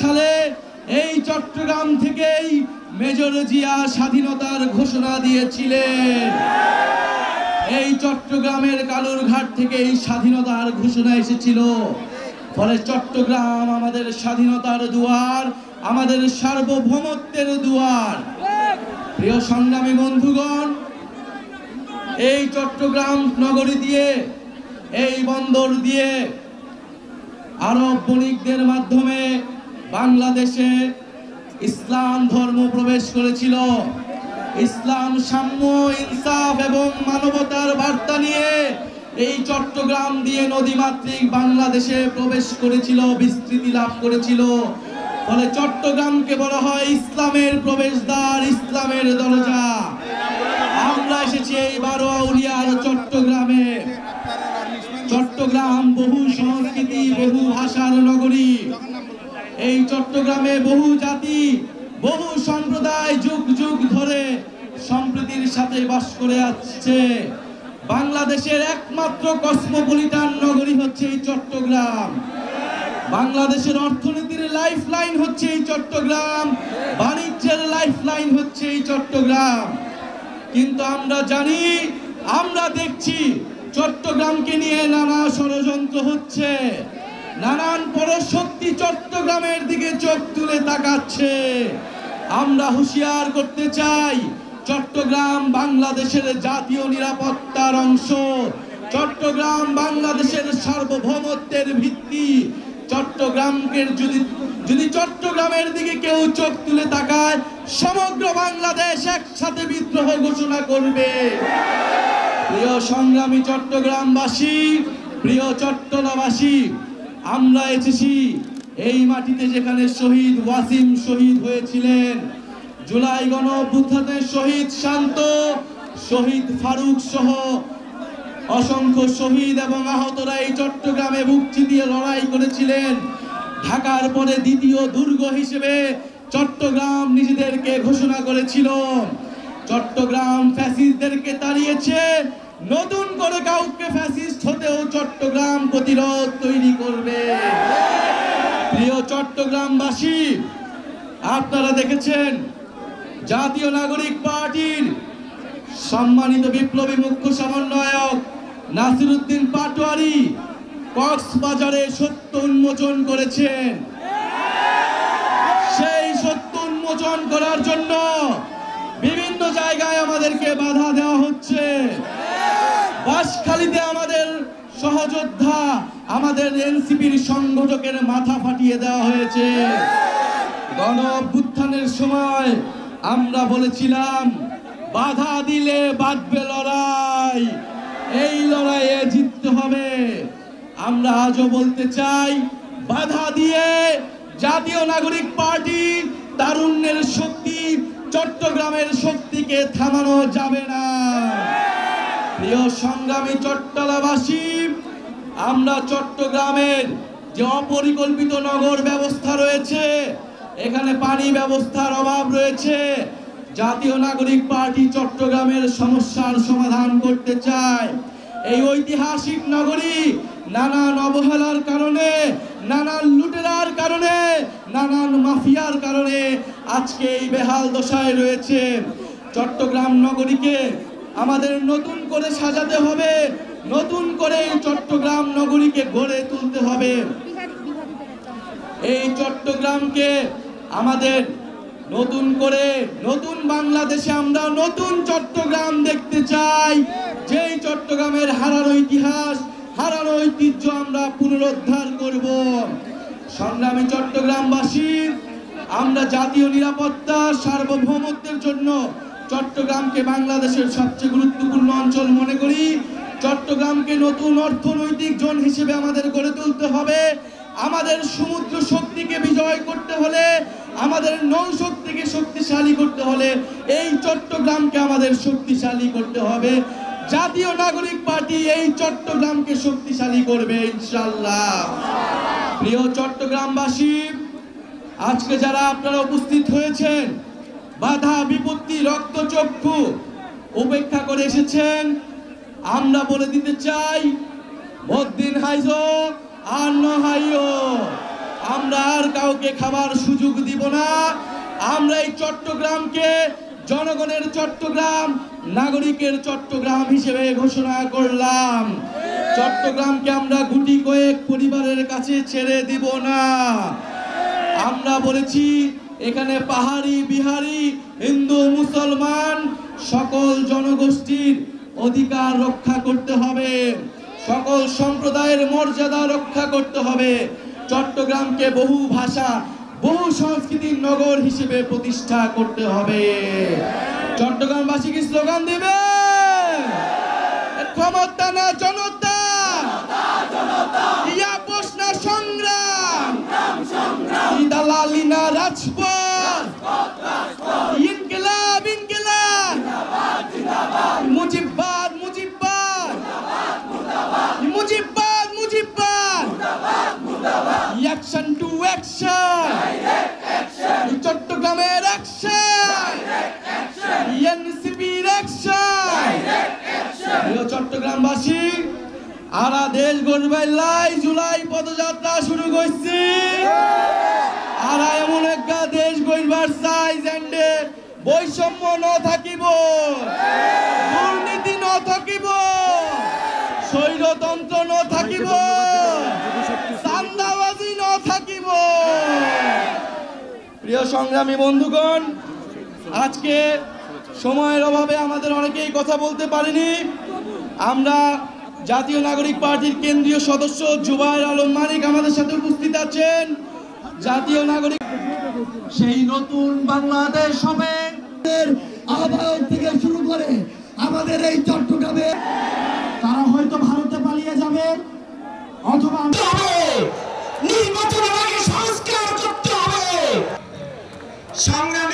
সালে এই চট্টগ্রাম থেকেই মেজর জিয়া স্বাধীনতার ঘোষণা দিয়েছিলেন। এই চট্টগ্রামের কালুরঘাট থেকে এই স্বাধীনতার ঘোষণা এসেছিল। ফলে চট্টগ্রাম আমাদের স্বাধীনতার দুয়ার, আমাদের সার্বভৌমত্বের দুয়ার। প্রিয় সংগ্রামী বন্ধুগণ, এই চট্টগ্রাম নগরী দিয়ে, এই বন্দর দিয়ে আরব বণিকদের মাধ্যমে বাংলাদেশে ইসলাম ধর্ম প্রবেশ করেছিল। ইসলাম, সাম্য, ইনসাফ এবং মানবতার বার্তা নিয়ে এই চট্টগ্রাম দিয়ে নদীমাতৃক বাংলাদেশে প্রবেশ করেছিল, বিস্তৃতি লাভ করেছিল। ফলে চট্টগ্রামকে বলা হয় ইসলামের প্রবেশদ্বার, ইসলামের দরজা। আমরা এসেছি এই বারোয়াউলিয়ার চট্টগ্রামে। চট্টগ্রাম বহু সংস্কৃতি, বহু ভাষার নগরী। এই চট্টগ্রামে বহু জাতি, বহু সম্প্রদায় যুগ যুগ ধরে সম্প্রীতির সাথে বাস করে আসছে। বাংলাদেশের একমাত্র কসমোপলিটান নগরী হচ্ছে এই চট্টগ্রাম। বাংলাদেশের অর্থনীতির লাইফ লাইন হচ্ছে এই চট্টগ্রাম, বাণিজ্যের লাইফ লাইন হচ্ছে এই চট্টগ্রাম। কিন্তু আমরা জানি, আমরা দেখছি চট্টগ্রামকে নিয়ে নানা ষড়যন্ত্র হচ্ছে। নানান পরশক্তি চট্টগ্রামের দিকে চোখ তুলে তাকাচ্ছে। আমরা হুঁশিয়ার করতে চাই, চট্টগ্রাম বাংলাদেশের জাতীয় নিরাপত্তার অংশ। চট্টগ্রাম বাংলাদেশের সার্বভৌমত্বের ভিত্তি। চট্টগ্রামকে যদি চট্টগ্রামের দিকে কেউ চোখ তুলে তাকায়, সমগ্র বাংলাদেশ একসাথে বিদ্রোহ ঘোষণা করবে। প্রিয় সংগ্রামী চট্টগ্রামবাসী, প্রিয় চট্টলাবাসী, আমরা এসেছি এই মাটিতে যেখানে শহীদ ওয়াসিম শহীদ হয়েছিলেন, জুলাই গণঅভ্যুত্থানের শহীদ শান্ত, শহীদ ফারুক সহ অসংখ্য শহীদ এবং আহতরা এই চট্টগ্রামে বুক চিতিয়ে লড়াই করেছিলেন। ঢাকার পরে দ্বিতীয় দুর্গ হিসেবে চট্টগ্রাম নিজেদেরকে ঘোষণা করেছিল। চট্টগ্রাম ফ্যাসিস্টদেরকে তাড়িয়েছে। নতুন করে কাউকে ফ্যাসিস্ট হতেও চট্টগ্রাম প্রতিরোধ তৈরি করবে। প্রিয় চট্টগ্রামবাসী, আপনারা দেখেছেন জাতীয় নাগরিক পার্টির সম্মানিত বিপ্লবী মুখ্য সমন্বয়ক নাসিরউদ্দিন পাটোয়ারি কক্সবাজারে সত্য উন্মোচন করেছেন। সেই সত্য উন্মোচন করার জন্য বিভিন্ন জায়গায় আমাদেরকে বাধা দেওয়া হচ্ছে। বাঁশখালীতে আমাদের সহযোদ্ধা, আমাদের এনসিপির সংগঠকের মাথা ফাটিয়ে দেওয়া হয়েছে। গণ অভ্যুত্থানের সময় আমরা বলেছিলাম, বাধা দিলে বাঁধবে লড়াই, এই লড়াইয়ে জিততে হবে। আমরা আজও বলতে চাই, বাধা দিয়ে জাতীয় নাগরিক পার্টি তারুণ্যের শক্তি, চট্টগ্রামের শক্তিকে থামানো যাবে না। প্রিয় সংগ্রামী চট্টলাবাসী, আমরা চট্টগ্রামের যে অপরিকল্পিত নগর ব্যবস্থা রয়েছে, এখানে পানি ব্যবস্থার অভাব রয়েছে। জাতীয় নাগরিক পার্টি চট্টগ্রামের সমস্যার সমাধান করতে চায়। এই ঐতিহাসিক নগরী নানান অবহেলার কারণে, নানান লুটেরার কারণে, নানান মাফিয়ার কারণে আজকে এই বেহাল দশায় রয়েছে। চট্টগ্রাম নগরীকে আমাদের নতুন করে সাজাতে হবে, নতুন করে এই চট্টগ্রাম নগরীকে গড়ে তুলতে হবে। এই চট্টগ্রামকে আমাদের নতুন করে, নতুন বাংলাদেশে আমরা নতুন চট্টগ্রাম দেখতে চাই। যেই চট্টগ্রামের হারানো ইতিহাস, হারানো ঐতিহ্য আমরা পুনরুদ্ধার করব। সংগ্রামী চট্টগ্রামবাসী, আমরা জাতীয় নিরাপত্তা, সার্বভৌমত্বের জন্য চট্টগ্রামকে বাংলাদেশের সবচেয়ে গুরুত্বপূর্ণ অঞ্চল মনে করি। চট্টগ্রামকে নতুন অর্থনৈতিক জোন হিসেবে আমাদের গড়ে তুলতে হবে। আমাদের সমুদ্র শক্তিকে বিজয় করতে হলে, আমাদের নৌ শক্তিকে শক্তিশালী করতে হলে এই চট্টগ্রামকে আমাদের শক্তিশালী করতে হবে। জাতীয় নাগরিক পার্টি এই চট্টগ্রামকে শক্তিশালী করবে ইনশাআল্লাহ। প্রিয় চট্টগ্রামবাসী, আজকে যারা আপনারা উপস্থিত হয়েছেন, বাধা বিপত্তি রক্তচক্ষু উপেক্ষা করে এসেছেন, আমরা বলে দিতে চাই, বদিন হাইজো আর নহাইও, আমরা আর কাউকে খাবার সুযোগ দিব না। আমরা এই চট্টগ্রামকে জনগণের চট্টগ্রাম, নাগরিকের চট্টগ্রাম হিসেবে ঘোষণা করলাম। চট্টগ্রামকে আমরা গুটি কয়েক পরিবারের কাছে ছেড়ে দিব না। আমরা বলেছি এখানে পাহাড়ি, বিহারি, হিন্দু, মুসলমান সকল জনগোষ্ঠীর অধিকার রক্ষা করতে হবে, সকল সম্প্রদায়ের মর্যাদা রক্ষা করতে হবে। চট্টগ্রামকে বহু ভাষা, বহু সংস্কৃতির নগর হিসেবে প্রতিষ্ঠা করতে হবে। চট্টগ্রামবাসী কি স্লোগান দিবে? ক্ষমতা না জনতা, ইয়া প্রশ্ন সংগ্রাম, দালালি না রাজপথ, ইনকিলাব ইনকিলাব, মুজিববাদ মুজিববাদ, মুজিববাদ মুজিববাদ, অ্যাকশন টু অ্যাকশন, চট্টগ্রামের অ্যাকশন, এনসিপির অ্যাকশন। চট্টগ্রামবাসী আরা দেশ গড়বাই লাই জুলাই পদযাত্রা শুরু করছি। আরা এমন একটা দেশ গড়বার চাই যেন্ডে বৈষম্য ন থাকিব, দুর্নীতি ন থাকিব, স্বৈরতন্ত্র ন থাকিব, চাঁদাবাজি ন থাকিব। প্রিয় সংগ্রামী বন্ধুগণ, আজকে সময়ের অভাবে আমাদের অনেকেই কথা বলতে পারিনি। আমরা জাতীয় নাগরিক পার্টির কেন্দ্রীয় সদস্য জুবায়ের আলম মানিক আমাদের সাথে উপস্থিত আছেন। জাতীয় নাগরিক সেই নতুন বাংলাদেশ হবে আহ্বায়ক থেকে শুরু করে আমাদের এই চট্টগ্রামে তারা হয়তো ভারতে পালিয়ে যাবে, অথবা নির্বাচনের আগে সংস্কার করতে হবে। সংগ্রাম